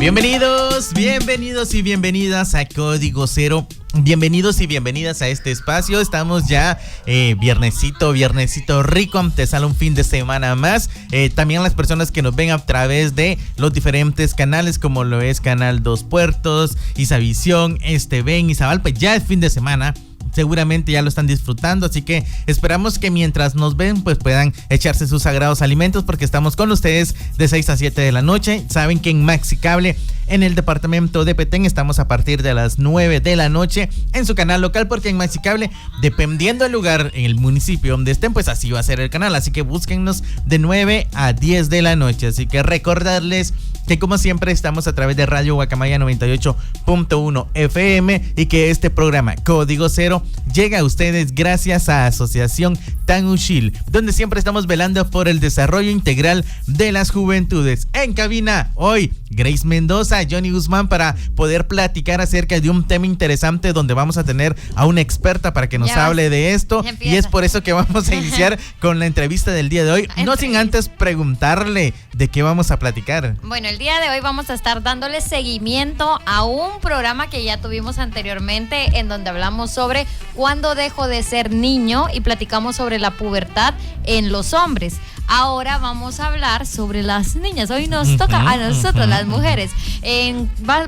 Bienvenidos y bienvenidas a Código Cero. Bienvenidos y bienvenidas a este espacio. Estamos ya viernesito rico. Te sale un fin de semana más. También las personas que nos ven a través de los diferentes canales, como lo es Canal 2 Puertos, Isavisión, Ven, Izabal, pues ya es fin de semana. Seguramente ya lo están disfrutando, así que esperamos que mientras nos ven pues puedan echarse sus sagrados alimentos, porque estamos con ustedes de 6 a 7 de la noche. Saben que en Maxicable, en el departamento de Petén, estamos a partir de las 9 de la noche en su canal local, porque en Maxicable, dependiendo del lugar en el municipio donde estén, pues así va a ser el canal, así que búsquennos de 9 a 10 de la noche. Así que recordarles que como siempre estamos a través de Radio Guacamaya 98.1 FM y que este programa Código Cero llega a ustedes gracias a Asociación Tanushil, donde siempre estamos velando por el desarrollo integral de las juventudes. En cabina hoy Grace Mendoza, Johnny Guzmán, para poder platicar acerca de un tema interesante donde vamos a tener a una experta para que nos hable de esto, y es por eso que vamos a iniciar con la entrevista del día de hoy, no sin antes preguntarle de qué vamos a platicar. Bueno, el día de hoy vamos a estar dándole seguimiento a un programa que ya tuvimos anteriormente, en donde hablamos sobre cuándo dejo de ser niño y platicamos sobre la pubertad en los hombres. Ahora vamos a hablar sobre las niñas. Hoy nos toca a nosotros, las mujeres.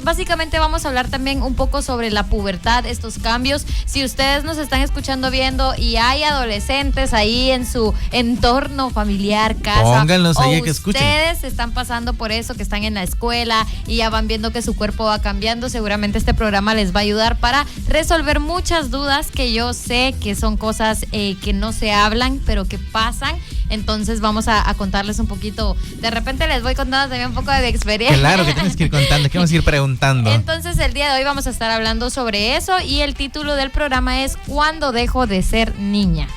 Básicamente vamos a hablar también un poco sobre la pubertad, estos cambios. Si ustedes nos están escuchando, viendo y hay adolescentes ahí en su entorno familiar, casa, pónganlos ahí que escuchen. Ustedes están pasando por eso, que están en la escuela y ya van viendo que su cuerpo va cambiando, seguramente este programa les va a ayudar para resolver muchas dudas que yo sé que son cosas que no se hablan, pero que pasan. Entonces vamos a contarles un poquito. De repente les voy contando también un poco de experiencia. Claro que tienes que ir contando, que vamos a ir preguntando. Entonces el día de hoy vamos a estar hablando sobre eso, y el título del programa es ¿Cuándo dejo de ser niña?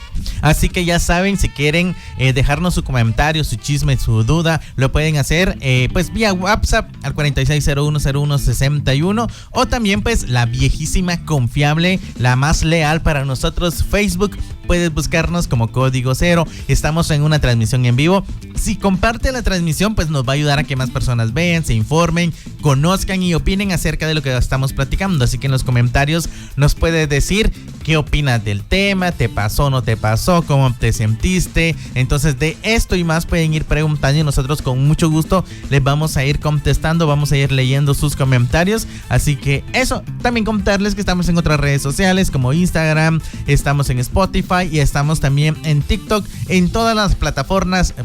Así que ya saben, si quieren dejarnos su comentario, su chisme, su duda, lo pueden hacer pues vía WhatsApp al 46010161, o también pues la viejísima, confiable, la más leal para nosotros, Facebook. Puedes buscarnos como Código Cero. Estamos en una transmisión en vivo. Si comparte la transmisión, pues nos va a ayudar a que más personas vean, se informen, conozcan y opinen acerca de lo que estamos platicando. Así que en los comentarios nos puedes decir qué opinas del tema, te pasó, no te pasó, cómo te sentiste. Entonces de esto y más pueden ir preguntando, y nosotros con mucho gusto les vamos a ir contestando, vamos a ir leyendo sus comentarios. Así que eso, también contarles que estamos en otras redes sociales como Instagram, estamos en Spotify y estamos también en TikTok, en todas las plataformas,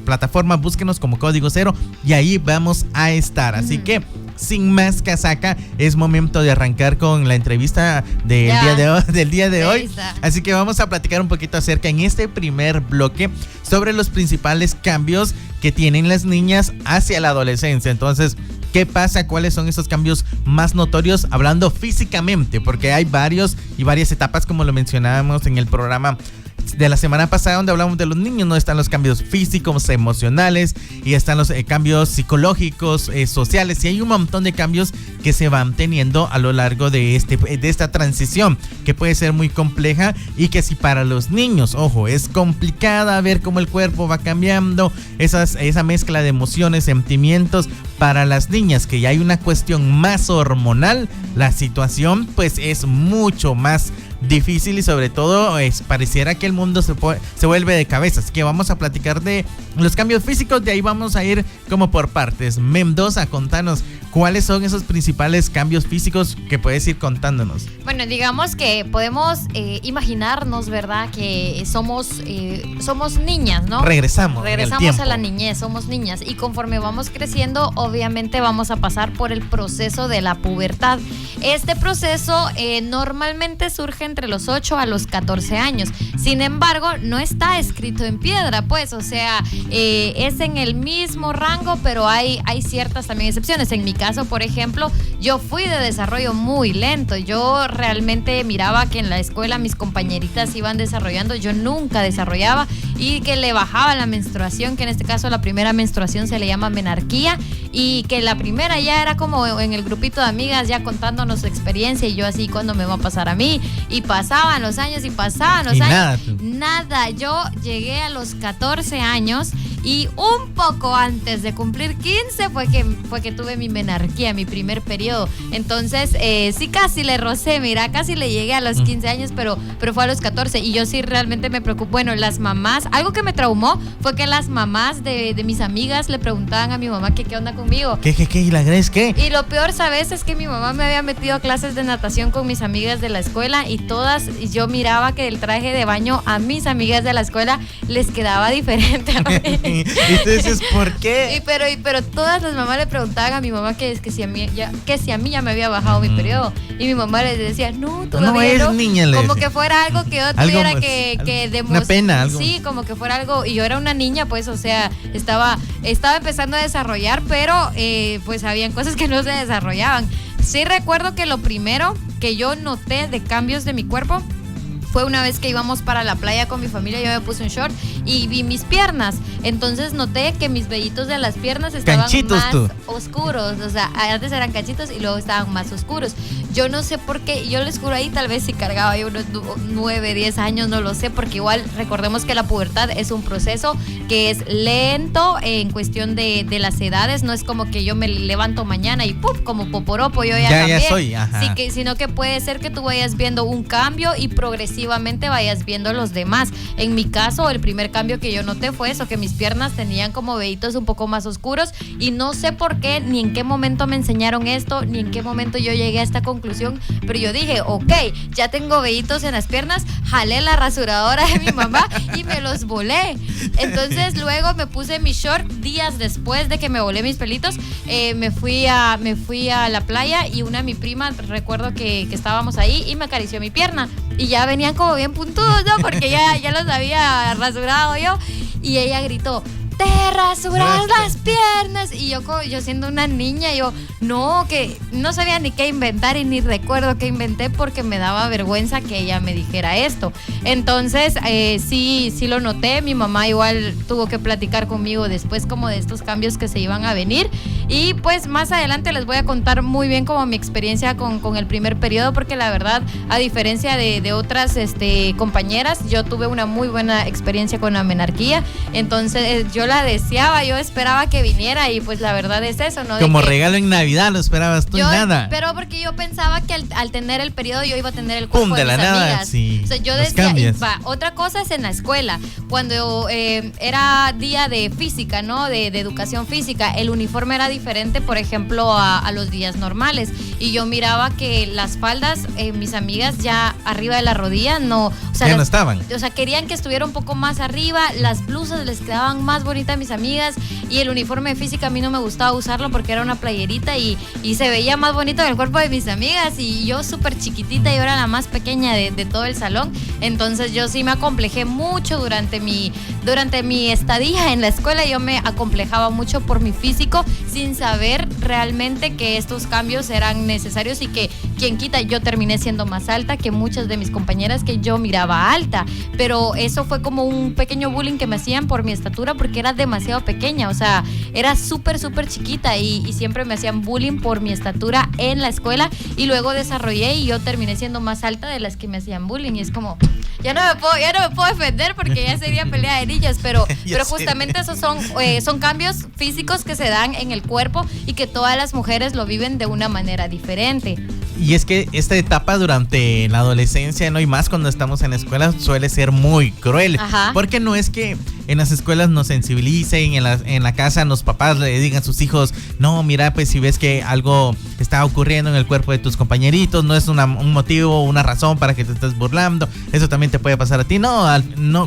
búsquenos como Código Cero y ahí vamos a estar. Así que sin más casaca, es momento de arrancar con la entrevista del día de hoy. Así que vamos a platicar un poquito acerca en este primer bloque sobre los principales cambios que tienen las niñas hacia la adolescencia. Entonces, ¿qué pasa? ¿Cuáles son esos cambios más notorios hablando físicamente? Porque hay varias etapas, como lo mencionábamos en el programa de la semana pasada, donde hablamos de los niños. No están los cambios físicos, emocionales, y están los cambios psicológicos, sociales, y hay un montón de cambios que se van teniendo a lo largo de esta transición, que puede ser muy compleja, y que si para los niños, ojo, es complicada ver cómo el cuerpo va cambiando, esa mezcla de emociones, sentimientos. Para las niñas, que ya hay una cuestión más hormonal, la situación pues es mucho más difícil, y sobre todo pareciera que el mundo se vuelve de cabeza. Así que vamos a platicar de los cambios físicos, de ahí vamos a ir como por partes. Mendoza, contanos cuáles son esos principales cambios físicos que puedes ir contándonos. Bueno, digamos que podemos imaginarnos, ¿verdad? Que somos niñas, ¿no? Regresamos a la niñez, somos niñas, y conforme vamos creciendo, obviamente vamos a pasar por el proceso de la pubertad. Este proceso normalmente surge entre los 8 a los 14 años. Sin embargo, no está escrito en piedra, pues, o sea, es en el mismo rango, pero hay ciertas también excepciones. En mi caso, por ejemplo, yo fui de desarrollo muy lento. Yo realmente miraba que en la escuela mis compañeritas iban desarrollando, yo nunca desarrollaba, y que le bajaba la menstruación, que en este caso la primera menstruación se le llama menarquía, y que la primera ya era como en el grupito de amigas ya contándonos su experiencia, y yo así, ¿cuándo me va a pasar a mí? Y pasaban los años. Nada, yo llegué a los 14 años Y un poco antes de cumplir 15 fue que tuve mi menarquía, mi primer periodo. Entonces, sí casi le rocé, mira, casi le llegué a los 15 años, pero fue a los 14. Y yo sí realmente me preocupo. Bueno, las mamás, algo que me traumó fue que las mamás de mis amigas le preguntaban a mi mamá que qué onda conmigo. ¿Qué? ¿Y la Grace qué? Y lo peor, ¿sabes? Es que mi mamá me había metido a clases de natación con mis amigas de la escuela y yo miraba que el traje de baño a mis amigas de la escuela les quedaba diferente a mí. Y tú dices, ¿por qué? Pero todas las mamás le preguntaban a mi mamá que si a mí ya me había bajado mi periodo. Y mi mamá les decía, no, todavía no. Niña, como que fuera algo que yo tuviera que demostrar. Una pena, algo. Sí, como que fuera algo. Y yo era una niña, pues, o sea, estaba empezando a desarrollar, pero pues habían cosas que no se desarrollaban. Sí recuerdo que lo primero que yo noté de cambios de mi cuerpo fue una vez que íbamos para la playa con mi familia. Yo me puse un short y vi mis piernas. Entonces noté que mis vellitos de las piernas estaban canchitos, más oscuros. O sea, antes eran cachitos y luego estaban más oscuros. Yo no sé por qué. Yo les juro ahí, tal vez si cargaba yo unos 9, 10 años, no lo sé. Porque igual recordemos que la pubertad es un proceso que es lento en cuestión de las edades. No es como que yo me levanto mañana y ¡pum! Como poporopo yo ya cambié. Ya soy, ajá. Sí, sino que puede ser que tú vayas viendo un cambio y progresivamente vayas viendo los demás. En mi caso, el primer cambio que yo noté fue eso, que mis piernas tenían como vellitos un poco más oscuros y no sé por qué, ni en qué momento me enseñaron esto, ni en qué momento yo llegué a esta conclusión, pero yo dije, ok, ya tengo vellitos en las piernas, jalé la rasuradora de mi mamá y me los volé. Entonces luego me puse mi short días después de que me volé mis pelitos, me fui a la playa y una de mi prima, recuerdo que estábamos ahí y me acarició mi pierna y ya venían como bien puntudos, ¿no? Porque ya los había rasurado yo y ella gritó, te rasuras las piernas. Y yo siendo una niña, que no sabía ni qué inventar y ni recuerdo qué inventé porque me daba vergüenza que ella me dijera esto. Entonces, sí lo noté. Mi mamá igual tuvo que platicar conmigo después como de estos cambios que se iban a venir. Y pues más adelante les voy a contar muy bien como mi experiencia con el primer periodo, porque la verdad, a diferencia de otras compañeras, yo tuve una muy buena experiencia con la menarquía. Entonces, yo la deseaba, yo esperaba que viniera y pues la verdad es eso, ¿no? Como regalo en Navidad lo esperabas tú y nada. Pero porque yo pensaba que al tener el periodo yo iba a tener el cuerpo de mis amigas. Sí, o sea, yo decía, otra cosa es en la escuela, cuando era día de física, ¿no? De educación física, el uniforme era diferente, por ejemplo, a los días normales. Y yo miraba que las faldas, mis amigas ya arriba de la rodilla, no estaban. O sea, querían que estuviera un poco más arriba, las blusas les quedaban más bonitas a mis amigas y el uniforme de física a mí no me gustaba usarlo porque era una playerita y se veía más bonito en el cuerpo de mis amigas y yo súper chiquitita, yo era la más pequeña de todo el salón. Entonces yo sí me acomplejé mucho durante mi estadía en la escuela. Yo me acomplejaba mucho por mi físico sin saber realmente que estos cambios eran necesarios y que quien quita, yo terminé siendo más alta que muchas de mis compañeras que yo miraba alta, pero eso fue como un pequeño bullying que me hacían por mi estatura porque era demasiado pequeña, o sea, era súper chiquita y siempre me hacían bullying por mi estatura en la escuela y luego desarrollé y yo terminé siendo más alta de las que me hacían bullying y es como, ya no me puedo defender porque ya sería pelea de niñas, pero justamente esos son cambios físicos que se dan en el cuerpo y que todas las mujeres lo viven de una manera diferente. Y es que esta etapa durante la adolescencia, ¿no? Y más cuando estamos en la escuela suele ser muy cruel. Ajá. Porque no es que en las escuelas nos sensibilicen, en la casa los papás le digan a sus hijos, no, mira, pues si ves que algo está ocurriendo en el cuerpo de tus compañeritos, no es un motivo, una razón para que te estés burlando, eso también te puede pasar a ti. No,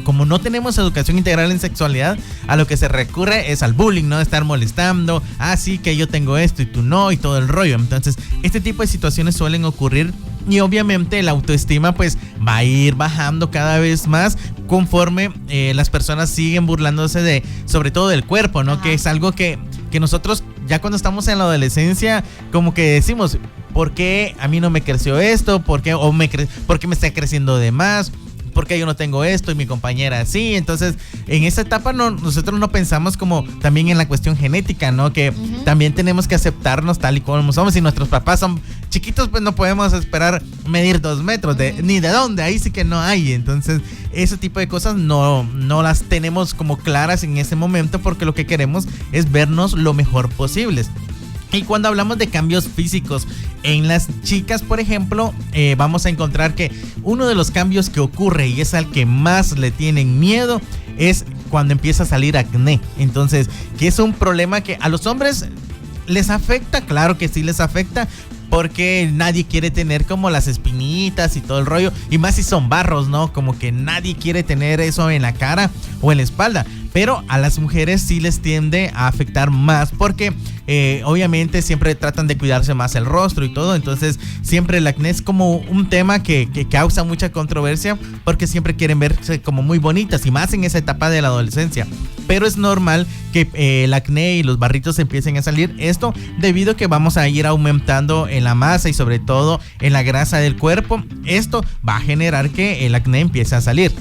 como no tenemos educación integral en sexualidad, a lo que se recurre es al bullying, ¿no? Estar molestando, sí, que yo tengo esto y tú no, y todo el rollo. Entonces, este tipo de situaciones suelen ocurrir y obviamente la autoestima pues va a ir bajando cada vez más conforme las personas siguen burlándose sobre todo del cuerpo, ¿no? Ajá. Que es algo que nosotros ya cuando estamos en la adolescencia como que decimos, ¿por qué a mí no me creció esto? ¿Por qué me está creciendo de más? ¿por qué yo no tengo esto y mi compañera sí? Entonces, en esa etapa nosotros no pensamos como también en la cuestión genética, ¿no? Que también tenemos que aceptarnos tal y como somos. Si nuestros papás son chiquitos, pues no podemos esperar medir 2 metros, ni de dónde, ahí sí que no hay. Entonces, ese tipo de cosas no las tenemos como claras en ese momento, porque lo que queremos es vernos lo mejor posible. Y cuando hablamos de cambios físicos en las chicas, por ejemplo, vamos a encontrar que uno de los cambios que ocurre y es al que más le tienen miedo es cuando empieza a salir acné. Entonces, que es un problema que a los hombres les afecta, claro que sí les afecta, porque nadie quiere tener como las espinitas y todo el rollo, y más si son barros, ¿no? Como que nadie quiere tener eso en la cara o en la espalda. Pero a las mujeres sí les tiende a afectar más porque obviamente siempre tratan de cuidarse más el rostro y todo. Entonces siempre el acné es como un tema que causa mucha controversia porque siempre quieren verse como muy bonitas y más en esa etapa de la adolescencia. Pero es normal que el acné y los barritos empiecen a salir. Esto debido a que vamos a ir aumentando en la masa y sobre todo en la grasa del cuerpo. Esto va a generar que el acné empiece a salir.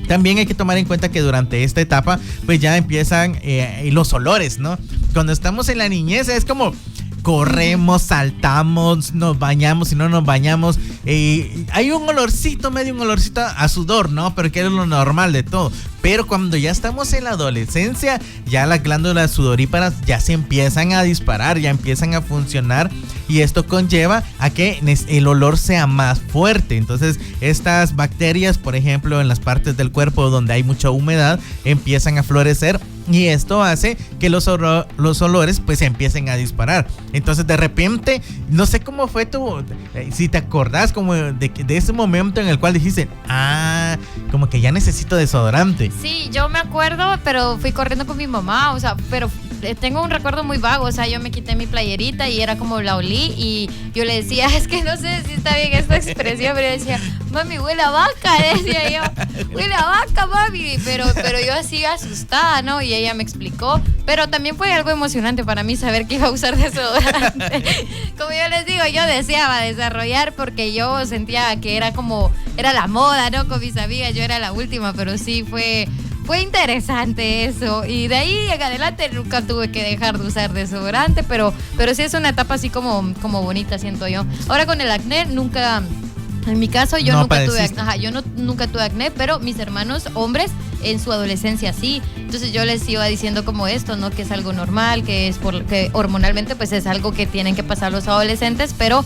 También hay que tomar en cuenta que durante esta etapa pues ya empiezan los olores, ¿no? Cuando estamos en la niñez es como corremos, saltamos, nos bañamos, si no nos bañamos, hay un olorcito, medio un olorcito a sudor, ¿no? Pero que es lo normal de todo. Pero cuando ya estamos en la adolescencia, ya las glándulas sudoríparas ya se empiezan a disparar, ya empiezan a funcionar, y esto conlleva a que el olor sea más fuerte. Entonces estas bacterias, por ejemplo, en las partes del cuerpo donde hay mucha humedad, empiezan a florecer, y esto hace que los olores pues empiecen a disparar. Entonces de repente, no sé cómo fue si te acordás como de ese momento en el cual dijiste, como que ya necesito desodorante. Sí, yo me acuerdo, pero fui corriendo con mi mamá, o sea, pero tengo un recuerdo muy vago, o sea, yo me quité mi playerita y era como la olí y yo le decía, es que no sé si está bien esta expresión, pero yo decía, mami, huele a vaca, decía yo, huele a vaca, mami, pero yo así asustada, ¿no? Y ella me explicó, pero también fue algo emocionante para mí saber que iba a usar desodorante. Como yo les digo, yo deseaba desarrollar porque yo sentía que era la moda, ¿no? Con mis amigas, yo era la última, pero sí fue interesante eso, y de ahí en adelante nunca tuve que dejar de usar desodorante, pero sí es una etapa así como bonita, siento yo. Ahora con el acné, nunca, en mi caso yo nunca tuve acné, pero mis hermanos hombres en su adolescencia sí. Entonces yo les iba diciendo como esto, ¿no? Que es algo normal, que es porque hormonalmente pues es algo que tienen que pasar los adolescentes, pero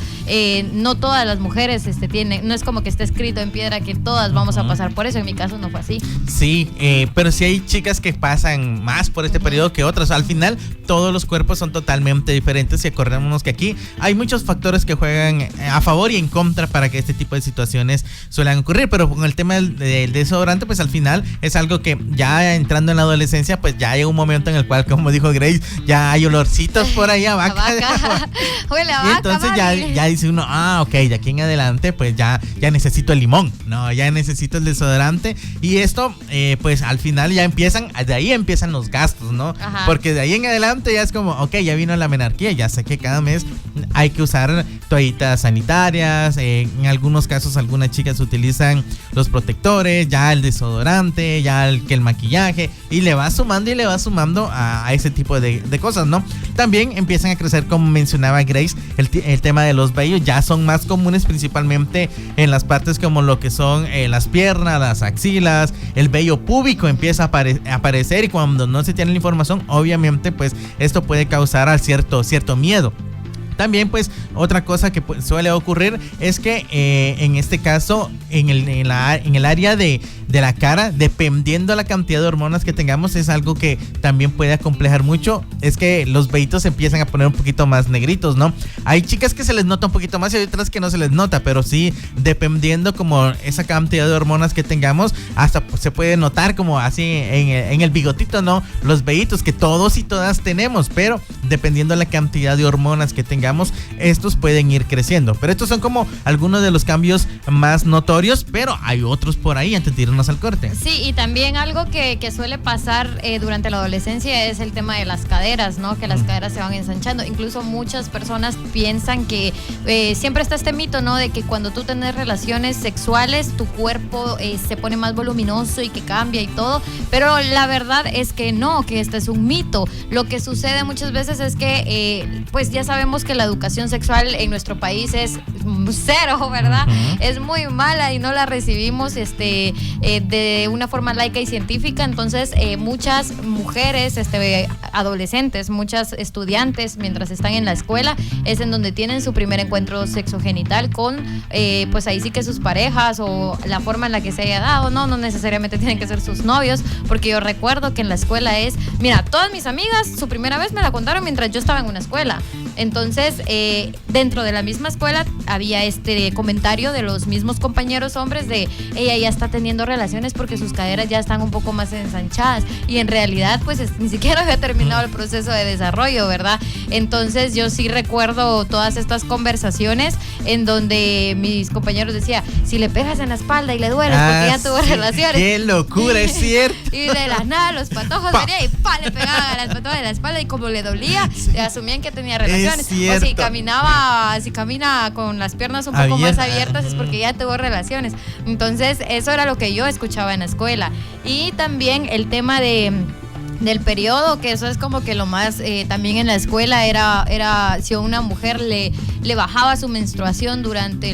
no todas las mujeres tienen, no es como que esté escrito en piedra que todas vamos a pasar por eso. En mi caso no fue así. Sí, pero sí hay chicas que pasan más por este periodo que otras. Al final todos los cuerpos son totalmente diferentes, y acordémonos que aquí hay muchos factores que juegan a favor y en contra para que este tipo de situaciones suelen ocurrir. Pero con el tema del desodorante, pues al final es algo que ya entrando en la adolescencia, pues ya hay un momento en el cual, como dijo Grace, ya hay olorcitos por ahí a vaca. Huele a vaca. Y entonces ya dice uno, ok, de aquí en adelante pues ya necesito el limón, no, ya necesito el desodorante. Y esto pues al final de ahí empiezan los gastos, ¿no? Ajá. Porque de ahí en adelante ya es como, ya vino la menarquía, ya sé que cada mes hay que usar toallitas sanitarias, en algunos casos algunas chicas utilizan los protectores, ya el desodorante, ya el maquillaje, y le va sumando a ese tipo de cosas, ¿no? También empiezan a crecer, como mencionaba Grace, el tema de los vellos ya son más comunes, principalmente en las partes como lo que son las piernas, las axilas, el vello púbico empieza a aparecer, y cuando no se tiene la información, obviamente pues esto puede causar cierto miedo. También pues otra cosa que suele ocurrir es que en este caso en el área de la cara, dependiendo de la cantidad de hormonas que tengamos, es algo que también puede acomplejar mucho, es que los vellitos se empiezan a poner un poquito más negritos, ¿no? Hay chicas que se les nota un poquito más y hay otras que no se les nota, pero sí, dependiendo como esa cantidad de hormonas que tengamos, hasta se puede notar como así en el bigotito, ¿no? Los vellitos que todos y todas tenemos, pero dependiendo de la cantidad de hormonas que tengamos, tengamos, estos pueden ir creciendo. Pero estos son como algunos de los cambios más notorios, pero hay otros por ahí antes de irnos al corte. Sí, y también algo que suele pasar durante la adolescencia es el tema de las caderas, ¿no? Que las caderas se van ensanchando. Incluso muchas personas piensan que siempre está este mito, ¿no? De que cuando tú tienes relaciones sexuales, tu cuerpo se pone más voluminoso y que cambia y todo. Pero la verdad es que no, que este es un mito. Lo que sucede muchas veces es que, pues ya sabemos que la educación sexual en nuestro país es cero, ¿verdad? Es muy mala y no la recibimos de una forma laica y científica. Entonces, muchas mujeres, adolescentes, muchas estudiantes, mientras están en la escuela, es en donde tienen su primer encuentro sexogenital con, pues ahí sí que sus parejas o la forma en la que se haya dado, no necesariamente tienen que ser sus novios, porque yo recuerdo que en la escuela mira, todas mis amigas, su primera vez me la contaron mientras yo estaba en una escuela. Entonces, dentro de la misma escuela había este comentario de los mismos compañeros hombres de ella ya está teniendo relaciones porque sus caderas ya están un poco más ensanchadas, y en realidad pues ni siquiera había terminado el proceso de desarrollo, ¿verdad? Entonces yo sí recuerdo todas estas conversaciones en donde mis compañeros decían, si le pegas en la espalda y le duele porque ya tuvo relaciones. ¡Qué locura, es cierto! Y de las nada los patojos venía y le pegaban a las patojos de la espalda, y como le dolía, asumían que tenía relaciones. O si camina con las piernas un poco más abiertas es porque ya tuvo relaciones. Entonces eso era lo que yo escuchaba en la escuela. Y también el tema del periodo, que eso es como que lo más también en la escuela era si a una mujer le bajaba su menstruación durante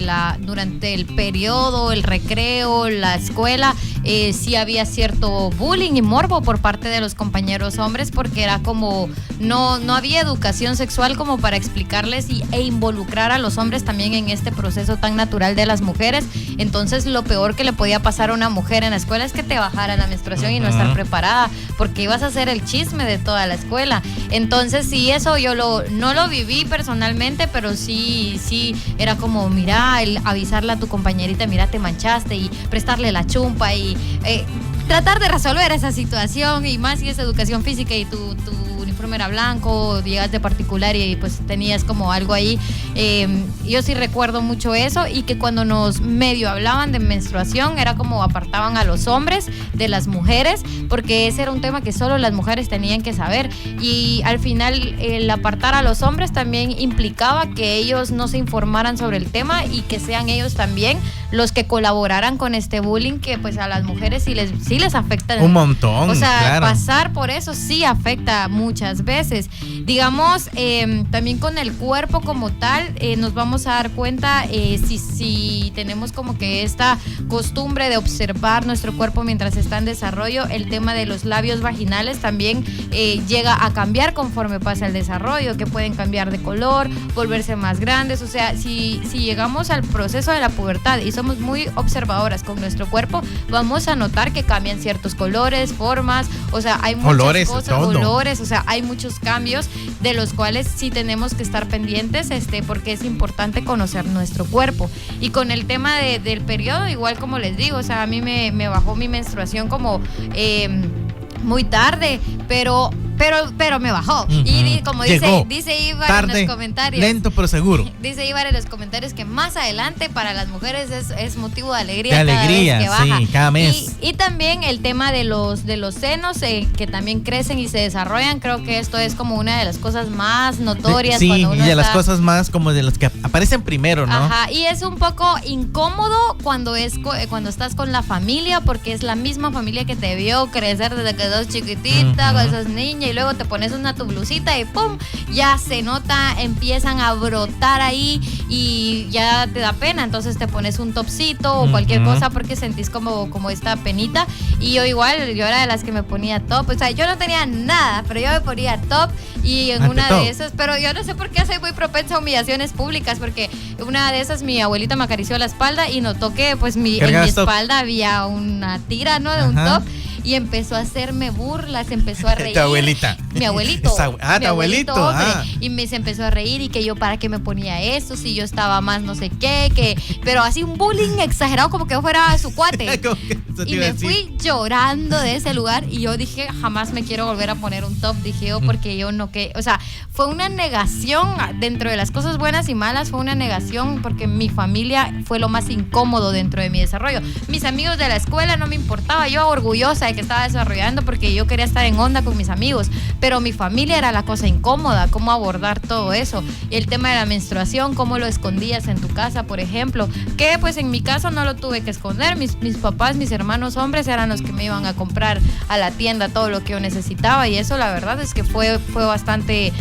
el periodo, el recreo, la escuela, sí había cierto bullying y morbo por parte de los compañeros hombres, porque era como no había educación sexual como para explicarles e involucrar a los hombres también en este proceso tan natural de las mujeres. Entonces lo peor que le podía pasar a una mujer en la escuela es que te bajara la menstruación y no estar preparada, porque ibas a ser el chisme de toda la escuela. Entonces sí, eso yo no lo viví personalmente, pero sí era como, mira, el avisarle a tu compañerita, mira, te manchaste, y prestarle la chumpa y tratar de resolver esa situación, y más si es educación física y tu uniforme era blanco, llegas de particular y pues tenías como algo ahí. Yo sí recuerdo mucho eso, y que cuando nos medio hablaban de menstruación era como apartaban a los hombres de las mujeres, porque ese era un tema que solo las mujeres tenían que saber, y al final el apartar a los hombres también implicaba que ellos no se informaran sobre el tema y que sean ellos también los que colaboraran con este bullying, que pues a las mujeres sí les afecta un montón. O sea, claro, pasar por eso sí afecta muchas veces. Digamos, también con el cuerpo como tal, nos vamos a dar cuenta si tenemos como que esta costumbre de observar nuestro cuerpo mientras está en desarrollo. El tema de los labios vaginales también llega a cambiar conforme pasa el desarrollo, que pueden cambiar de color, volverse más grandes. O sea, si llegamos al proceso de la pubertad y somos muy observadoras con nuestro cuerpo, vamos a notar que cambian ciertos colores, formas, o sea, hay muchas cosas, olores, o sea, hay muchos cambios de los cuales sí tenemos que estar pendientes, porque es importante conocer nuestro cuerpo. Y con el tema del periodo, igual como les digo, o sea, a mí me bajó mi menstruación como muy tarde, pero me bajó. Y como dice Ibar tarde, en los comentarios, lento pero seguro. Dice Ibar en los comentarios que más adelante para las mujeres es motivo de alegría. De alegría, cada vez que baja. Sí, cada mes. Y también el tema de los senos que también crecen y se desarrollan. Creo que esto es como una de las cosas más notorias. Sí, cuando uno y de las cosas más como de las que aparecen primero, ¿no? Ajá, y es un poco incómodo cuando estás con la familia, porque es la misma familia que te vio crecer desde que sos chiquitita, con esas niñas, y luego te pones tu blusita y ¡pum! Ya se nota, empiezan a brotar ahí y ya te da pena. Entonces te pones un topcito o cualquier cosa porque sentís como esta penita. Y yo era de las que me ponía top. O sea, yo no tenía nada, pero yo me ponía top, y en una de esas, pero yo no sé por qué soy muy propensa a humillaciones públicas, porque una de esas mi abuelita me acarició la espalda y notó que pues en mi espalda había una tira, ¿no? De un top. y empezó a hacerme burlas, empezó a reír. ¿Tu abuelita? Mi abuelito. Tu abuelito. Y se empezó a reír y que yo para qué me ponía eso, si yo estaba más no sé qué, pero así un bullying exagerado como que yo fuera su cuate. Y me fui llorando de ese lugar y yo dije, jamás me quiero volver a poner un top, dije yo, porque yo no que, o sea, fue una negación dentro de las cosas buenas y malas, fue una negación porque mi familia fue lo más incómodo dentro de mi desarrollo. Mis amigos de la escuela no me importaba, yo orgullosa de que estaba desarrollando porque yo quería estar en onda con mis amigos, pero mi familia era la cosa incómoda, cómo abordar todo eso. Y el tema de la menstruación, cómo lo escondías en tu casa, por ejemplo, que pues en mi caso no lo tuve que esconder, mis papás, mis hermanos hombres eran los que me iban a comprar a la tienda todo lo que yo necesitaba, y eso la verdad es que fue bastante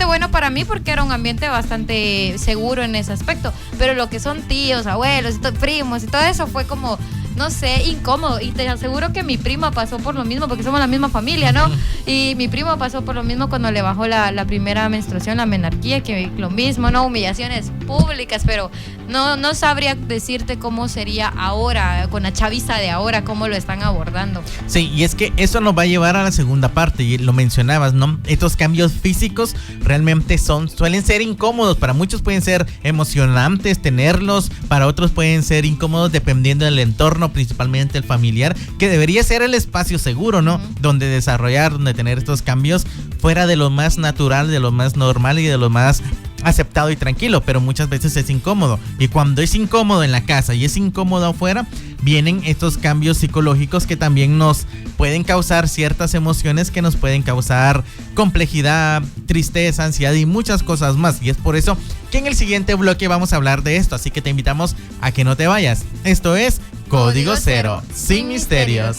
bueno para mí porque era un ambiente bastante seguro en ese aspecto, pero lo que son tíos, abuelos, primos y todo eso fue como, no sé, incómodo. Y te aseguro que mi prima pasó por lo mismo, porque somos la misma familia, ¿no? Y mi primo pasó por lo mismo cuando le bajó la primera menstruación, la menarquía, que lo mismo, ¿no? Humillaciones públicas, pero no sabría decirte cómo sería ahora, con la chaviza de ahora, cómo lo están abordando. Sí, y es que eso nos va a llevar a la segunda parte, y lo mencionabas, ¿no? Estos cambios físicos realmente suelen ser incómodos, para muchos pueden ser emocionantes tenerlos, para otros pueden ser incómodos dependiendo del entorno, principalmente el familiar, que debería ser el espacio seguro, ¿no? Donde desarrollar, donde tener estos cambios fuera de lo más natural, de lo más normal y de lo más aceptado y tranquilo, pero muchas veces es incómodo, y cuando es incómodo en la casa y es incómodo afuera, vienen estos cambios psicológicos que también nos pueden causar ciertas emociones, que nos pueden causar complejidad, tristeza, ansiedad y muchas cosas más, y es por eso que en el siguiente bloque vamos a hablar de esto, así que te invitamos a que no te vayas. Esto es Código Cero, sin misterios.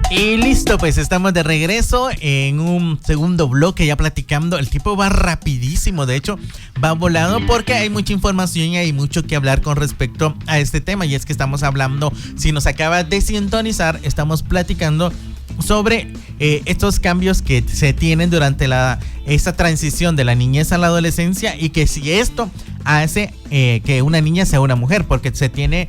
Y listo, pues estamos de regreso en un segundo bloque ya platicando. El tiempo va rapidísimo, de hecho va volando porque hay mucha información y hay mucho que hablar con respecto a este tema. Y es que estamos hablando, si nos acaba de sintonizar, estamos platicando sobre estos cambios que se tienen durante esta transición de la niñez a la adolescencia, y que si esto hace que una niña sea una mujer, porque se tiene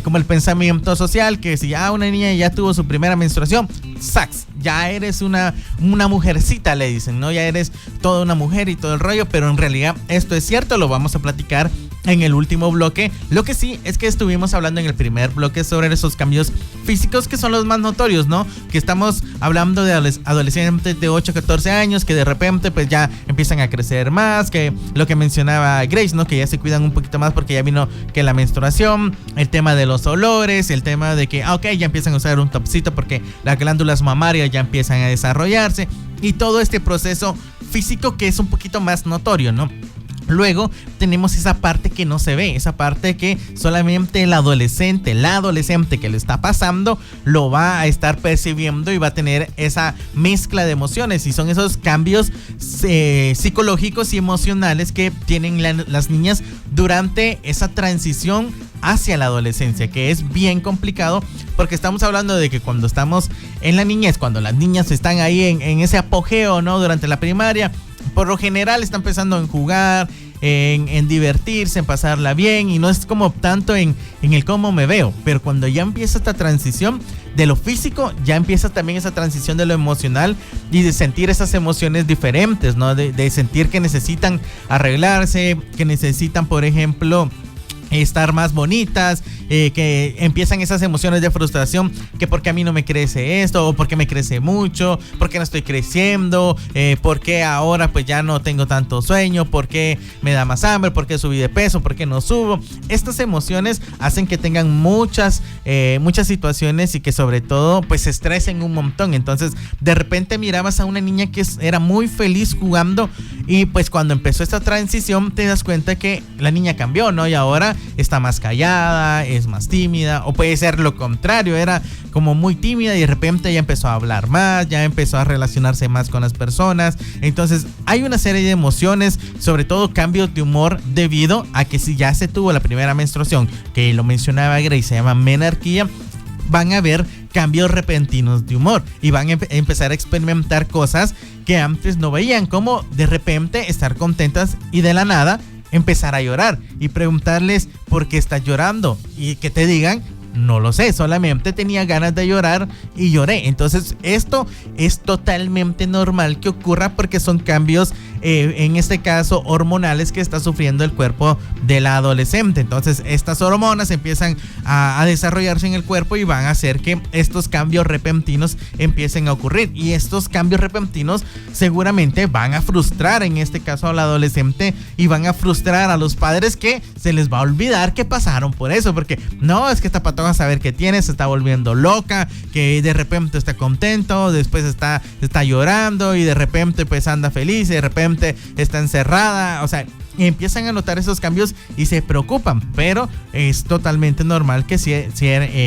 como el pensamiento social que si una niña ya tuvo su primera menstruación, ¡sax!, ya eres una mujercita, le dicen, ¿no? Ya eres toda una mujer y todo el rollo, pero en realidad esto es cierto, lo vamos a platicar en el último bloque. Lo que sí es que estuvimos hablando en el primer bloque sobre esos cambios físicos que son los más notorios, ¿no? Que estamos hablando de adolescentes de 8 a 14 años que de repente pues ya empiezan a crecer más, que lo que mencionaba Grace, ¿no? Que ya se cuidan un poquito más porque ya vino que la menstruación, el tema de los olores, el tema de que, ya empiezan a usar un topcito porque las glándulas mamarias ya empiezan a desarrollarse, y todo este proceso físico que es un poquito más notorio, ¿no? Luego tenemos esa parte que no se ve, esa parte que solamente la adolescente que le está pasando lo va a estar percibiendo y va a tener esa mezcla de emociones, y son esos cambios psicológicos y emocionales que tienen las niñas durante esa transición hacia la adolescencia, que es bien complicado porque estamos hablando de que cuando estamos en la niñez, cuando las niñas están ahí en ese apogeo, ¿no? Durante la primaria, por lo general están pensando en jugar, en divertirse, en pasarla bien, y no es como tanto en el cómo me veo, pero cuando ya empieza esta transición de lo físico, ya empieza también esa transición de lo emocional y de sentir esas emociones diferentes, ¿no? De sentir que necesitan arreglarse, que necesitan, por ejemplo, estar más bonitas, que empiezan esas emociones de frustración, que porque a mí no me crece esto, o porque me crece mucho, porque no estoy creciendo, porque ahora pues ya no tengo tanto sueño, porque me da más hambre, porque subí de peso, porque no subo. Estas emociones hacen que tengan muchas situaciones y que sobre todo pues se estresen un montón. Entonces de repente mirabas a una niña que era muy feliz jugando, y pues cuando empezó esta transición te das cuenta que la niña cambió, ¿no? Y ahora está más callada, es más tímida, o puede ser lo contrario, era como muy tímida y de repente ya empezó a hablar más, ya empezó a relacionarse más con las personas. Entonces hay una serie de emociones, sobre todo cambios de humor, debido a que si ya se tuvo la primera menstruación, que lo mencionaba Grace, se llama menarquía, van a haber cambios repentinos de humor y van a empezar a experimentar cosas que antes no veían, como de repente estar contentas y de la nada empezar a llorar, y preguntarles por qué estás llorando y que te digan No lo sé, solamente tenía ganas de llorar y lloré. Entonces esto es totalmente normal que ocurra porque son cambios, en este caso hormonales, que está sufriendo el cuerpo de la adolescente. Entonces estas hormonas empiezan a desarrollarse en el cuerpo y van a hacer que estos cambios repentinos empiecen a ocurrir. Y estos cambios repentinos seguramente van a frustrar, en este caso a la adolescente, y van a frustrar a los padres, que se les va a olvidar que pasaron por eso, porque no, es que esta patona a saber qué tiene, se está volviendo loca, que de repente está contento, después está llorando y de repente pues anda feliz y de repente está encerrada, o sea, empiezan a notar esos cambios y se preocupan, pero es totalmente normal que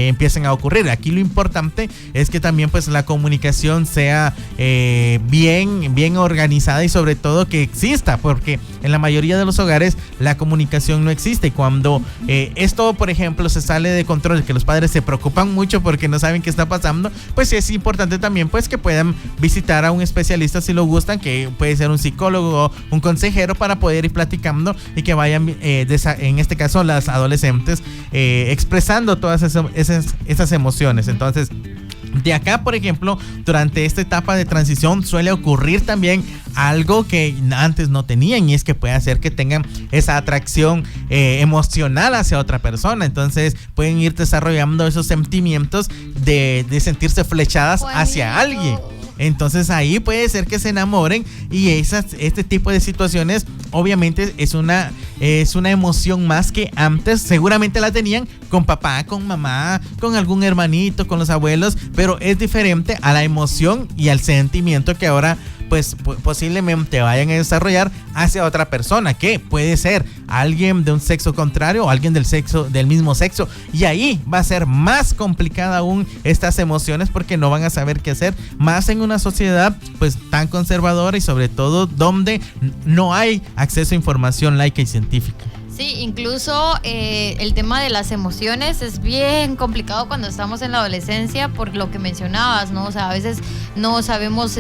empiecen a ocurrir. Aquí lo importante es que también pues la comunicación sea bien organizada y sobre todo que exista, porque en la mayoría de los hogares la comunicación no existe. Y cuando esto, por ejemplo, se sale de control, que los padres se preocupan mucho porque no saben qué está pasando, pues sí es importante también pues que puedan visitar a un especialista si lo gustan, que puede ser un psicólogo o un consejero, para poder ir platicando y que vayan, en este caso las adolescentes, expresando todas esas emociones. Entonces, de acá, por ejemplo, durante esta etapa de transición suele ocurrir también algo que antes no tenían, y es que puede hacer que tengan esa atracción emocional hacia otra persona. Entonces pueden ir desarrollando esos sentimientos de sentirse flechadas hacia alguien. Entonces ahí puede ser que se enamoren, y este tipo de situaciones obviamente es una emoción más que antes seguramente la tenían con papá, con mamá, con algún hermanito, con los abuelos, pero es diferente a la emoción y al sentimiento que ahora pues posiblemente vayan a desarrollar hacia otra persona, que puede ser alguien de un sexo contrario o alguien del mismo sexo, y ahí va a ser más complicada aún estas emociones, porque no van a saber qué hacer, más en una sociedad pues tan conservadora y sobre todo donde no hay acceso a información laica y científica. Sí, incluso el tema de las emociones es bien complicado cuando estamos en la adolescencia, por lo que mencionabas, ¿no? O sea, a veces no sabemos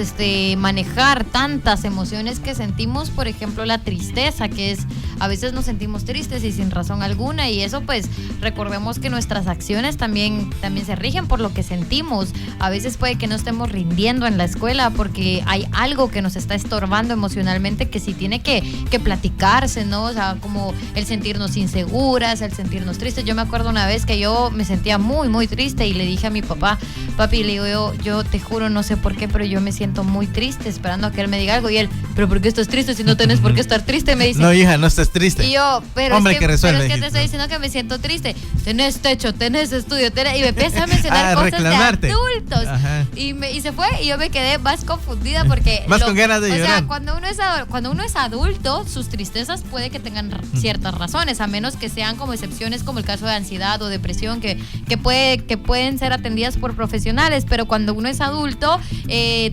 manejar tantas emociones que sentimos. Por ejemplo, la tristeza, que es, a veces nos sentimos tristes y sin razón alguna, y eso pues recordemos que nuestras acciones también se rigen por lo que sentimos. A veces puede que no estemos rindiendo en la escuela porque hay algo que nos está estorbando emocionalmente, que sí tiene que platicarse, ¿no? O sea, como el sentirnos inseguras, el sentirnos tristes. Yo me acuerdo una vez que yo me sentía muy, muy triste y le dije a mi papá, papi, le digo, yo te juro, no sé por qué, pero yo me siento muy triste, esperando a que él me diga algo. Y él, ¿pero por qué estás triste si no tenés por qué estar triste? Me dice, no, hija, no estés triste. Y yo, pero hombre, es que resuelve, te estoy diciendo que me siento triste. Tenés techo, tenés estudio, y me empieza a mencionar cosas reclamarte de adultos. Y se fue, y yo me quedé más confundida porque más con ganas de llorar. O sea, cuando uno es adulto, sus tristezas puede que tengan ciertas razones, a menos que sean como excepciones, como el caso de ansiedad o depresión, que pueden ser atendidas por profesionales. Pero cuando uno es adulto,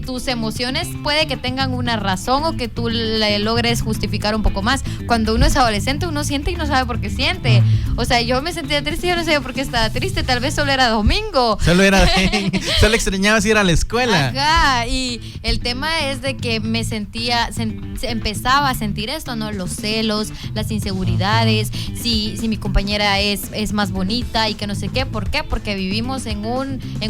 tus emociones puede que tengan una razón o que tú le logres justificar un poco más. Cuando uno es adolescente, uno siente y no sabe por qué siente. O sea, yo me sentía triste y yo no sabía por qué estaba triste. Tal vez solo era domingo. Solo extrañabas ir a la escuela. Ajá, y el tema es de que me empezaba a sentir esto, ¿no? Los celos, las inseguridades, si mi compañera es más bonita y que no sé qué. ¿Por qué? Porque vivimos en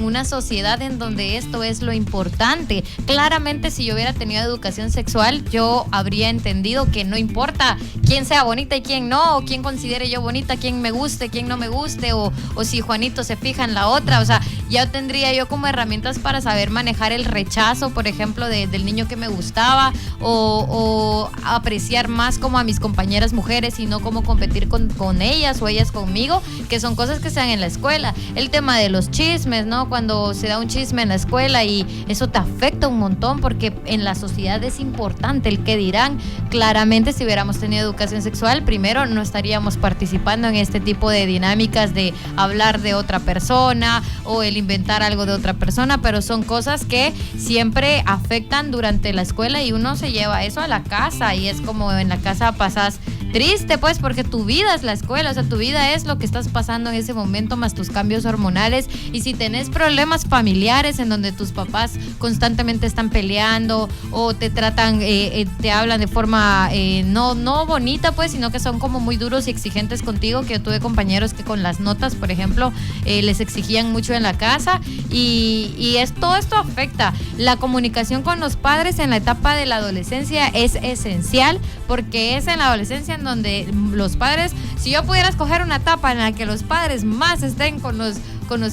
una sociedad en donde esto es lo importante. Claramente, si yo hubiera tenido educación sexual, yo habría entendido que no importa quién sea bonita y quién no, o quién considere yo bonita, quién me guste, quién no me guste, o si Juanito se fija en la otra. O sea, ya tendría yo como herramientas para saber manejar el rechazo, por ejemplo, del niño que me gustaba, o apreciar más como a mis compañeras mujeres y no como competir con ellas o ellas conmigo, que son cosas que se dan en la escuela. El tema de los chismes, ¿no? Cuando se da un chisme en la escuela y eso te afecta un montón, porque en la sociedad es importante el que dirán. Claramente, si hubiéramos tenido educación sexual, primero no estaríamos participando en este tipo de dinámicas de hablar de otra persona o el inventar algo de otra persona, pero son cosas que siempre afectan durante la escuela y uno se lleva eso a la casa, y es como en la casa pasas triste, pues, porque tu vida es la escuela, o sea, tu vida es lo que estás pasando en ese momento, más tus cambios hormonales. Y si tenés problemas familiares en donde tus papás constantemente están peleando o te tratan, te hablan de forma no bonita, pues, sino que son como muy duros y exigentes contigo, que yo tuve compañeros que con las notas, por ejemplo, les exigían mucho en la casa, y todo esto afecta. La comunicación con los padres en la etapa de la adolescencia es esencial, porque es en la adolescencia en donde los padres, si yo pudiera escoger una etapa en la que los padres más estén con los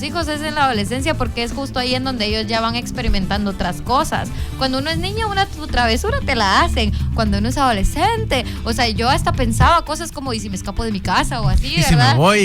hijos, es en la adolescencia, porque es justo ahí en donde ellos ya van experimentando otras cosas. Cuando uno es niño, tu travesura te la hacen. Cuando uno es adolescente, o sea, yo hasta pensaba cosas como, ¿y si me escapo de mi casa? O así, ¿verdad? Y si me voy.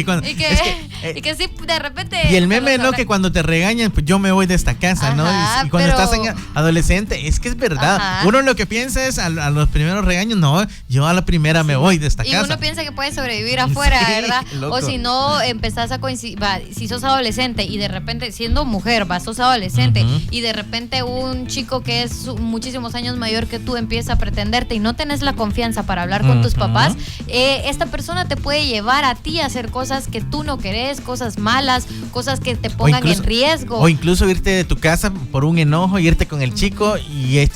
Y que sí, de repente... Y el meme, ¿no? Que cuando te regañan, pues yo me voy de esta casa, ¿no? Y cuando estás en adolescente, es que es verdad. Ajá. Uno lo que piensa es a los primeros regaños, no, yo a la primera me voy de esta casa. Y uno piensa que puede sobrevivir afuera, ¿verdad? Loco. O si no, empezás a coincidir, si sos adolescente y de repente, siendo mujer, sos adolescente, y de repente un chico que es muchísimos años mayor que tú empieza a pretenderte y no tenés la confianza para hablar con tus papás, esta persona te puede llevar a ti a hacer cosas que tú no querés, cosas malas, cosas que te pongan en riesgo. O incluso irte de tu casa por un enojo, irte con el chico, y ya es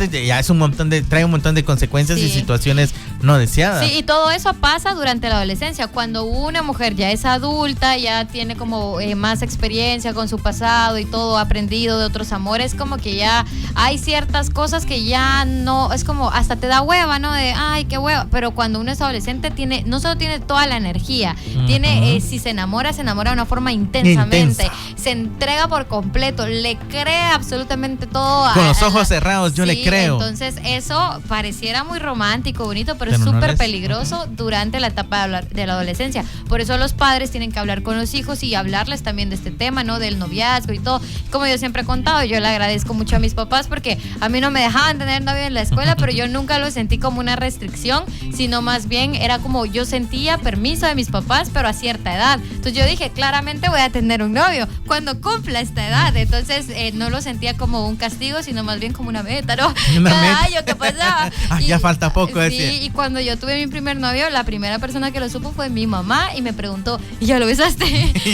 trae un montón de consecuencias y situaciones no deseadas. Sí, y todo eso pasa durante la adolescencia. Cuando una mujer ya es adulta, ya tiene como más experiencia con su pasado y todo, aprendido de otros amores, como que ya hay ciertas cosas que ya no, es como hasta te da hueva, ¿no? De, ay, qué hueva. Pero cuando uno es adolescente, no solo tiene toda la energía, tiene, si se enamora de una forma intensamente, se entrega por completo, le cree absolutamente todo. Con los ojos cerrados, yo le creo. Entonces eso pareciera muy romántico, bonito, pero es súper peligroso durante la etapa de la adolescencia. Por eso los padres tienen que hablar con los hijos y hablarles también de este tema, ¿no? Del noviazgo y todo. Como yo siempre he contado, yo le agradezco mucho a mis papás, porque a mí no me dejaban tener novio en la escuela, pero yo nunca lo sentí como una restricción, sino más bien era como yo sentía permiso de mis papás, pero a cierta edad. Entonces yo dije, claramente voy a tener un novio cuando cumpla esta edad. Entonces no lo sentía como un castigo, sino más bien como una meta, ¿no? Cada año que pasaba. Ya falta poco. Sí, y cuando yo tuve mi primer novio, la primera persona que lo supo fue mi mamá, y me preguntó, ¿y ya lo besaste? Y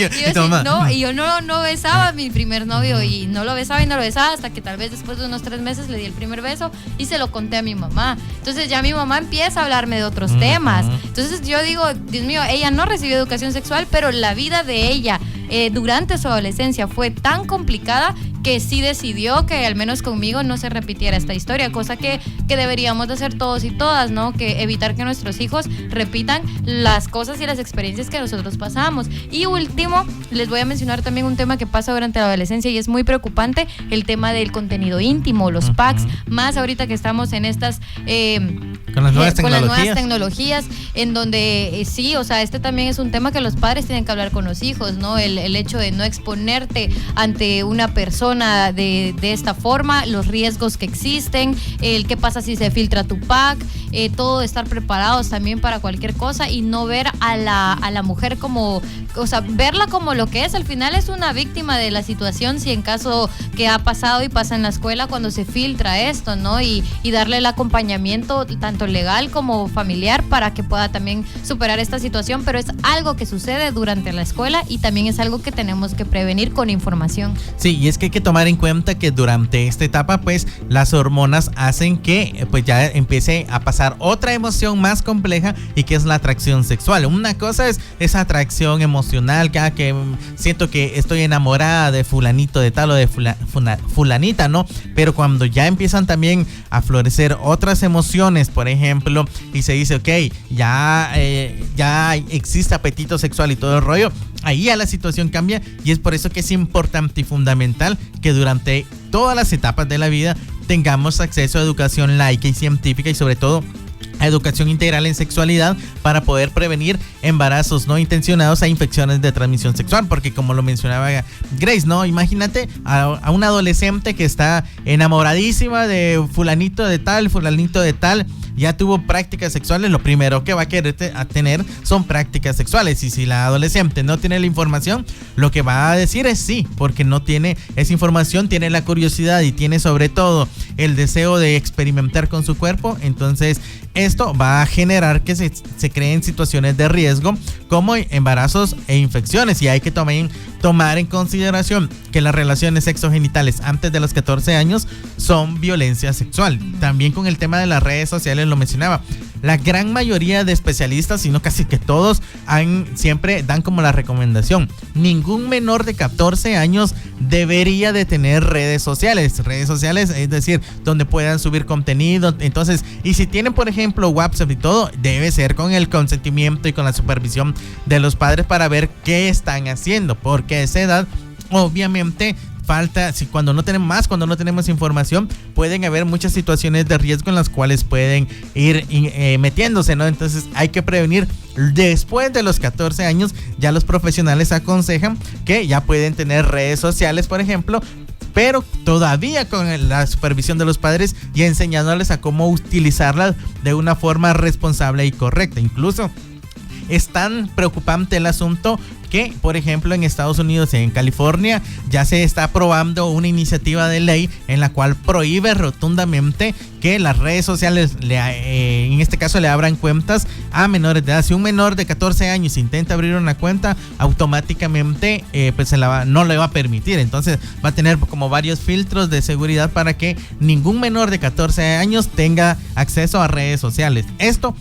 yo no besaba a mi primer novio, y no lo besaba hasta que tal vez después de unos 3 meses le di el primer beso y se lo conté a mi mamá. Entonces ya mi mamá empieza a hablarme de otros temas. Entonces yo digo, Dios mío, ella no recibió educación sexual, pero la vida de ella durante su adolescencia fue tan complicada que sí decidió que al menos conmigo no se repitiera esta historia, cosa que deberíamos de hacer todos y todas, ¿no? Que evitar que nuestros hijos repitan las cosas y las experiencias que nosotros pasamos. Y último, les voy a mencionar también un tema que pasa durante la adolescencia y es muy preocupante, el tema del contenido íntimo, los packs, más ahorita que estamos en estas... Con las nuevas tecnologías, en donde sí, o sea, este también es un tema que los padres tienen que hablar con los hijos, ¿no? El hecho de no exponerte ante una persona de esta forma, los riesgos que existen, el qué pasa si se filtra tu pack, todo estar preparados también para cualquier cosa y no ver a la mujer como, o sea, verla como lo que es. Al final es una víctima de la situación, si en caso que ha pasado y pasa en la escuela cuando se filtra esto, ¿no? Y darle el acompañamiento tanto legal como familiar para que pueda también superar esta situación, pero es algo que sucede durante la escuela y también es algo que tenemos que prevenir con información. Sí, y es que hay que tomar en cuenta que durante esta etapa pues las hormonas hacen que pues ya empiece a pasar otra emoción más compleja y que es la atracción sexual. Una cosa es esa atracción emocional, que siento que estoy enamorada de fulanito de tal o de fulanita, ¿no? Pero cuando ya empiezan también a florecer otras emociones, por ejemplo, y se dice, ok, ya existe apetito sexual y todo el rollo, ahí ya la situación cambia y es por eso que es importante y fundamental que durante todas las etapas de la vida tengamos acceso a educación laica y científica y sobre todo a educación integral en sexualidad para poder prevenir embarazos no intencionados e infecciones de transmisión sexual, porque como lo mencionaba Grace, ¿no? Imagínate a una adolescente que está enamoradísima de fulanito de tal, ya tuvo prácticas sexuales, lo primero que va a querer tener son prácticas sexuales, y si la adolescente no tiene la información, lo que va a decir es sí, porque no tiene esa información, tiene la curiosidad y tiene sobre todo el deseo de experimentar con su cuerpo, entonces esto va a generar que se creen situaciones de riesgo como embarazos e infecciones, y hay que tomar en consideración que las relaciones sexogenitales antes de los 14 años son violencia sexual. También con el tema de las redes sociales lo mencionaba. La gran mayoría de especialistas, sino casi que todos, siempre dan como la recomendación: ningún menor de 14 años debería de tener redes sociales, es decir, donde puedan subir contenido. Entonces, y si tienen, por ejemplo, WhatsApp y todo, debe ser con el consentimiento y con la supervisión de los padres para ver qué están haciendo, porque a esa edad, obviamente, cuando no tenemos información, pueden haber muchas situaciones de riesgo en las cuales pueden ir metiéndose, ¿no? Entonces hay que prevenir. Después de los 14 años, ya los profesionales aconsejan que ya pueden tener redes sociales, por ejemplo, pero todavía con la supervisión de los padres y enseñándoles a cómo utilizarlas de una forma responsable y correcta. Incluso es tan preocupante el asunto que, por ejemplo, en Estados Unidos y en California ya se está aprobando una iniciativa de ley en la cual prohíbe rotundamente que las redes sociales, en este caso, le abran cuentas a menores de edad. Si un menor de 14 años intenta abrir una cuenta, automáticamente no le va a permitir. Entonces va a tener como varios filtros de seguridad para que ningún menor de 14 años tenga acceso a redes sociales. Esto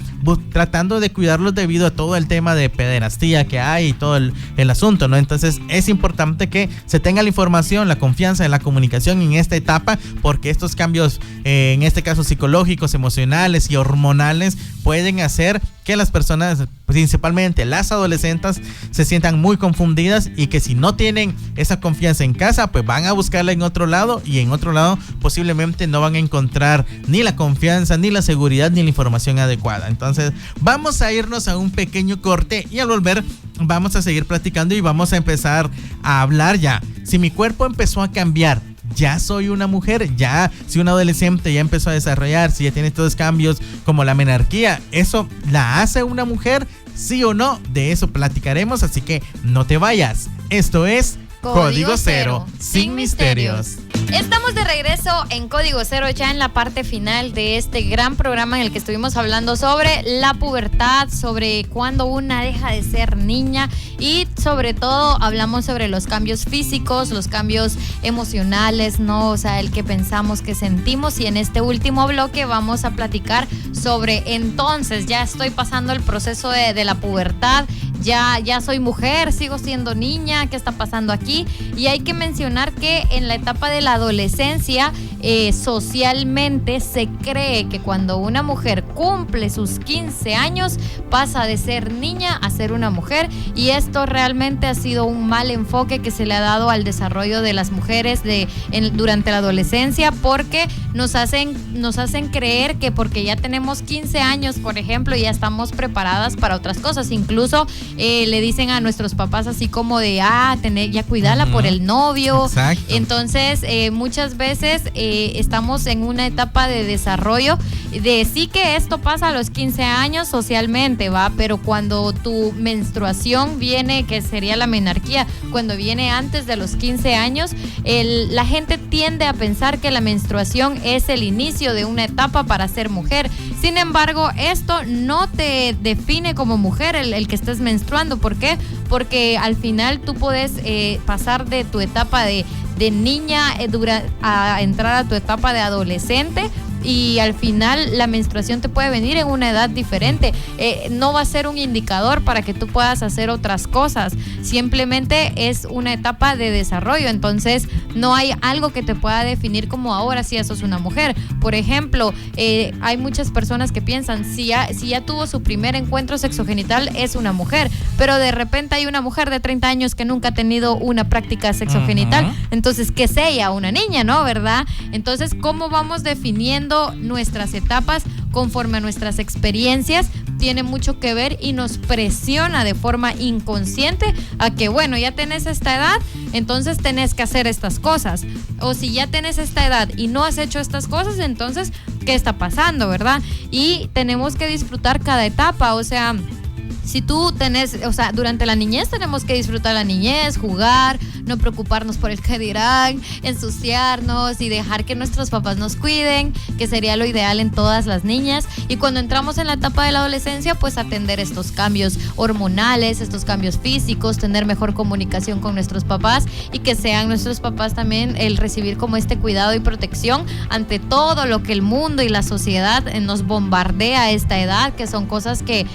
tratando de cuidarlos debido a todo el tema de pederastía que hay y todo el asunto, ¿no? Entonces es importante que se tenga la información, la confianza en la comunicación en esta etapa, porque estos cambios, en este caso psicológicos, emocionales y hormonales, pueden hacer que las personas, principalmente las adolescentes, se sientan muy confundidas, y que si no tienen esa confianza en casa, pues van a buscarla en otro lado, y en otro lado posiblemente no van a encontrar ni la confianza, ni la seguridad, ni la información adecuada. Entonces vamos a irnos a un pequeño corte, y al volver vamos a seguir platicando y vamos a empezar a hablar ya. Si mi cuerpo empezó a cambiar, ya soy una mujer. Ya, si un adolescente ya empezó a desarrollar, si ya tiene estos cambios como la menarquía, ¿eso la hace una mujer? ¿Sí o no? De eso platicaremos, así que no te vayas. Esto es Código Cero, sin misterios. Estamos de regreso en Código Cero, ya en la parte final de este gran programa en el que estuvimos hablando sobre la pubertad, sobre cuándo una deja de ser niña, y sobre todo hablamos sobre los cambios físicos, los cambios emocionales, ¿no? O sea, el que pensamos, que sentimos, y en este último bloque vamos a platicar sobre, entonces, ya estoy pasando el proceso de la pubertad, ya soy mujer, sigo siendo niña, ¿qué está pasando aquí? Y hay que mencionar que en la etapa de la adolescencia, socialmente se cree que cuando una mujer cumple sus 15 años pasa de ser niña a ser una mujer, y esto realmente ha sido un mal enfoque que se le ha dado al desarrollo de las mujeres durante la adolescencia, porque nos hacen creer que porque ya tenemos 15 años, por ejemplo, ya estamos preparadas para otras cosas. Incluso le dicen a nuestros papás así como de ya cuidala por el novio. Exacto. Entonces muchas veces estamos en una etapa de desarrollo, de sí que esto pasa a los 15 años socialmente, va, pero cuando tu menstruación viene, que sería la menarquía, cuando viene antes de los 15 años, la gente tiende a pensar que la menstruación es el inicio de una etapa para ser mujer. Sin embargo, esto no te define como mujer el que estés menstruando. ¿Por qué? Porque al final tú puedes pasar de tu etapa de niña a entrar a tu etapa de adolescente, y al final la menstruación te puede venir en una edad diferente. No va a ser un indicador para que tú puedas hacer otras cosas, simplemente es una etapa de desarrollo. Entonces no hay algo que te pueda definir como ahora si sos una mujer. Por ejemplo, hay muchas personas que piensan si ya tuvo su primer encuentro sexogenital es una mujer, pero de repente hay una mujer de 30 años que nunca ha tenido una práctica sexogenital. Entonces, ¿qué es ella? Una niña, ¿no? ¿Verdad? Entonces, ¿cómo vamos definiendo nuestras etapas conforme a nuestras experiencias? Tiene mucho que ver y nos presiona de forma inconsciente a que, bueno, ya tenés esta edad, entonces tenés que hacer estas cosas. O si ya tenés esta edad y no has hecho estas cosas, entonces, ¿qué está pasando, verdad? Y tenemos que disfrutar cada etapa, o sea, si tú tenés, o sea, durante la niñez tenemos que disfrutar la niñez, jugar, no preocuparnos por el que dirán, ensuciarnos y dejar que nuestros papás nos cuiden, que sería lo ideal en todas las niñas. Y cuando entramos en la etapa de la adolescencia, pues atender estos cambios hormonales, estos cambios físicos, tener mejor comunicación con nuestros papás y que sean nuestros papás también el recibir como este cuidado y protección ante todo lo que el mundo y la sociedad nos bombardea a esta edad, que son cosas que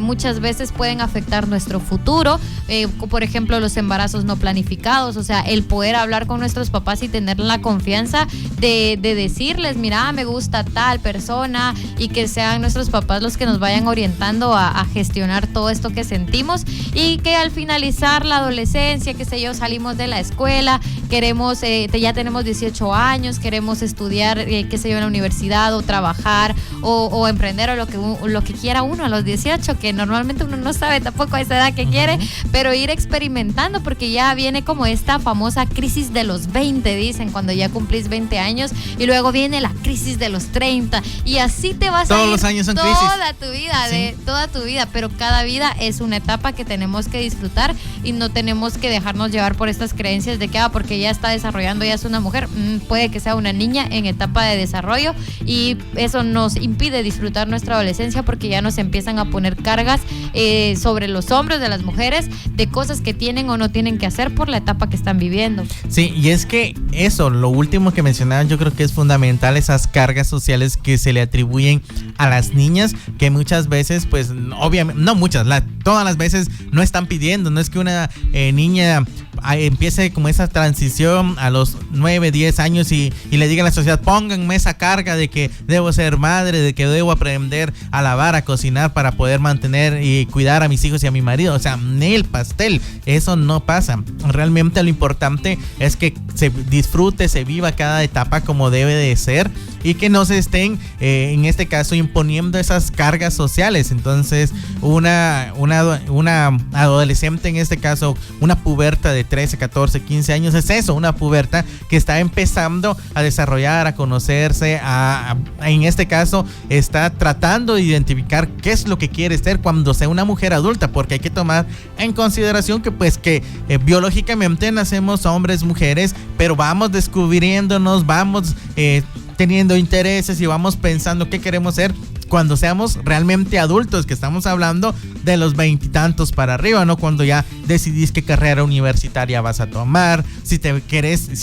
muchas veces pueden afectar nuestro futuro, por ejemplo los embarazos no planificados, o sea, el poder hablar con nuestros papás y tener la confianza de decirles, mira, me gusta tal persona, y que sean nuestros papás los que nos vayan orientando a gestionar todo esto que sentimos, y que al finalizar la adolescencia, qué sé yo, salimos de la escuela, queremos, ya tenemos 18 años, queremos estudiar, qué sé yo, en la universidad o trabajar o emprender o lo que quiera uno a los 18, que normalmente uno no sabe tampoco a esa edad que quiere, pero ir experimentando, porque ya viene como esta famosa crisis de los 20, dicen, cuando ya cumplís 20 años, y luego viene la crisis de los 30, y así te vas todos a ir los años son toda crisis. Tu vida, sí. Toda tu vida, pero cada vida es una etapa que tenemos que disfrutar y no tenemos que dejarnos llevar por estas creencias de que porque ya está desarrollando, ya es una mujer, puede que sea una niña en etapa de desarrollo, y eso nos impide disfrutar nuestra adolescencia, porque ya nos empiezan a poner cargas sobre los hombros de las mujeres de cosas que tienen o no tienen que hacer por la etapa que están viviendo. Sí, y es que eso, lo último que mencionaban, yo creo que es fundamental, esas cargas sociales que se le atribuyen a las niñas, que muchas veces, pues obviamente, no muchas, todas las veces no están pidiendo, no es que una niña empiece como esa transición a los 9, 10 años y le diga a la sociedad, pónganme esa carga de que debo ser madre, de que debo aprender a lavar, a cocinar para poder mantener y cuidar a mis hijos y a mi marido. O sea, el pastel, eso no pasa. Realmente lo importante es que se disfrute, se viva cada etapa como debe de ser, y que no se estén, en este caso, imponiendo esas cargas sociales. Entonces, una adolescente, en este caso, una puberta de 13, 14, 15 años, es eso, una puberta que está empezando a desarrollar, a conocerse, en este caso, está tratando de identificar qué es lo que quiere ser cuando sea una mujer adulta, porque hay que tomar en consideración que biológicamente nacemos hombres, mujeres, pero vamos descubriéndonos, vamos teniendo intereses y vamos pensando qué queremos ser cuando seamos realmente adultos, que estamos hablando de los 20 y tantos para arriba, ¿no? Cuando ya decidís qué carrera universitaria vas a tomar, si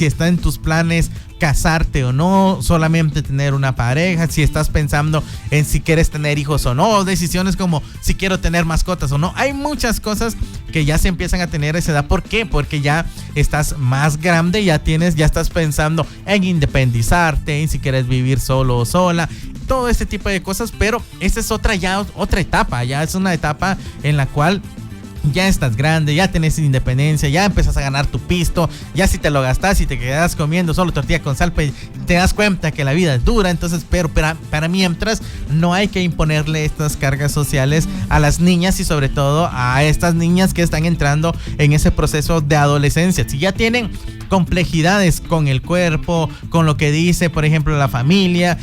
está en tus planes casarte o no, solamente tener una pareja, si estás pensando en si quieres tener hijos o no, decisiones como si quiero tener mascotas o no. Hay muchas cosas que ya se empiezan a tener a esa edad. ¿Por qué? Porque ya estás más grande, ya estás pensando en independizarte, en si quieres vivir solo o sola, todo este tipo de cosas, pero esta es otra etapa, ya es una etapa en la cual ya estás grande, ya tenés independencia, ya empezás a ganar tu pisto, ya si te lo gastas y te quedas comiendo solo tortilla con sal, pues te das cuenta que la vida es dura. Entonces, pero para mientras no hay que imponerle estas cargas sociales a las niñas, y sobre todo a estas niñas que están entrando en ese proceso de adolescencia. Si ya tienen complejidades con el cuerpo, con lo que dice, por ejemplo, la familia,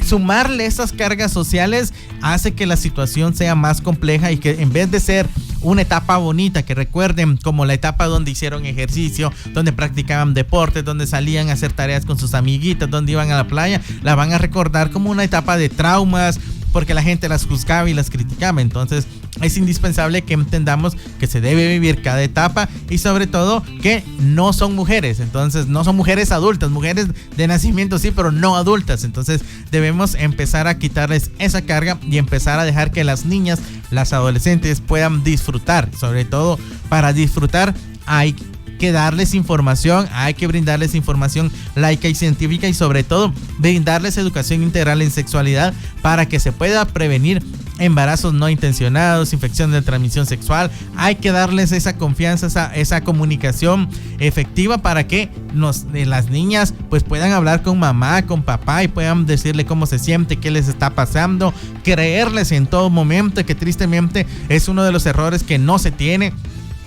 sumarle esas cargas sociales hace que la situación sea más compleja, y que en vez de ser una etapa bonita, que recuerden como la etapa donde hicieron ejercicio, donde practicaban deportes, donde salían a hacer tareas con sus amiguitas, donde iban a la playa, la van a recordar como una etapa de traumas, porque la gente las juzgaba y las criticaba. Entonces es indispensable que entendamos que se debe vivir cada etapa, y sobre todo que no son mujeres, entonces no son mujeres adultas, mujeres de nacimiento sí, pero no adultas. Entonces debemos empezar a quitarles esa carga y empezar a dejar que las niñas, las adolescentes puedan disfrutar. Sobre todo, para disfrutar hay que darles información, hay que brindarles información laica y científica, y sobre todo brindarles educación integral en sexualidad para que se pueda prevenir embarazos no intencionados, infecciones de transmisión sexual. Hay que darles esa confianza, esa comunicación efectiva para que las niñas pues puedan hablar con mamá, con papá, y puedan decirle cómo se siente, qué les está pasando, creerles en todo momento, que tristemente es uno de los errores que no se tiene,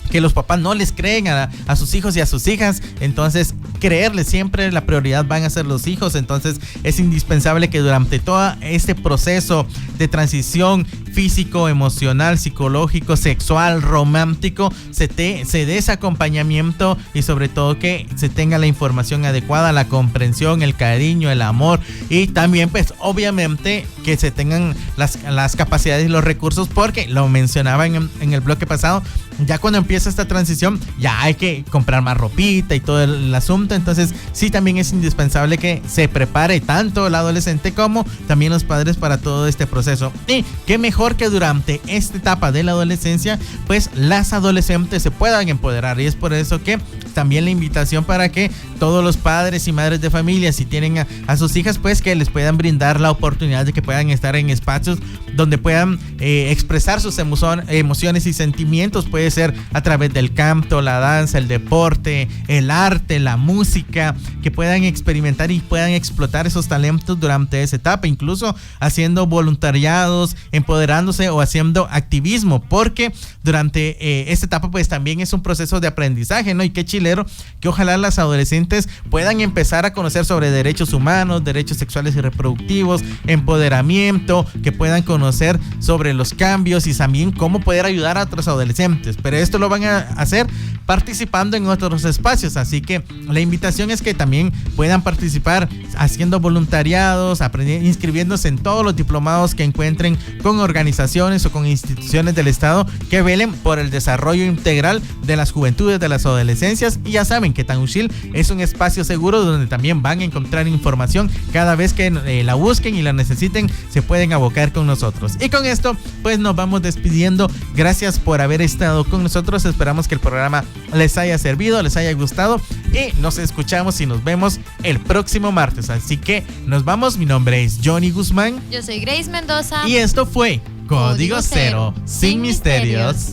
que los papás no les creen a sus hijos y a sus hijas. Entonces, creerles siempre, la prioridad van a ser los hijos. Entonces, es indispensable que durante todo este proceso de transición físico, emocional, psicológico, sexual, romántico, se dé ese acompañamiento y sobre todo que se tenga la información adecuada, la comprensión, el cariño, el amor y también pues obviamente que se tengan las capacidades y los recursos, porque lo mencionaba en el bloque pasado, ya cuando empieza esta transición ya hay que comprar más ropita y todo el asunto. Entonces sí, también es indispensable que se prepare tanto el adolescente como también los padres para todo este proceso. Y qué mejor que durante esta etapa de la adolescencia pues las adolescentes se puedan empoderar, y es por eso que también la invitación para que todos los padres y madres de familia, si tienen a sus hijas, pues que les puedan brindar la oportunidad de que puedan estar en espacios donde puedan expresar sus emociones y sentimientos. Puede ser a través del canto, la danza, el deporte, el arte, la música, que puedan experimentar y puedan explotar esos talentos durante esa etapa, incluso haciendo voluntariados, empoderándose o haciendo activismo, porque durante esta etapa pues también es un proceso de aprendizaje, ¿no? Y qué chilero que ojalá las adolescentes puedan empezar a conocer sobre derechos humanos, derechos sexuales y reproductivos, empoderamiento, que puedan conocer sobre los cambios y también cómo poder ayudar a otros adolescentes. Pero esto lo van a hacer participando en otros espacios, así que la invitación es que también puedan participar haciendo voluntariados, inscribiéndose en todos los diplomados que encuentren con organizaciones o con instituciones del Estado que velen por el desarrollo integral de las juventudes, de las adolescencias. Y ya saben que Tanushil es un espacio seguro donde también van a encontrar información cada vez que la busquen y la necesiten, se pueden abocar con nosotros. Y con esto pues nos vamos despidiendo. Gracias por haber estado con nosotros, esperamos que el programa les haya servido, les haya gustado y nos escuchamos y nos vemos el próximo martes. Así que nos vamos. Mi nombre es Johnny Guzmán. Yo soy Grace Mendoza. Y esto fue Código Cero, sin misterios.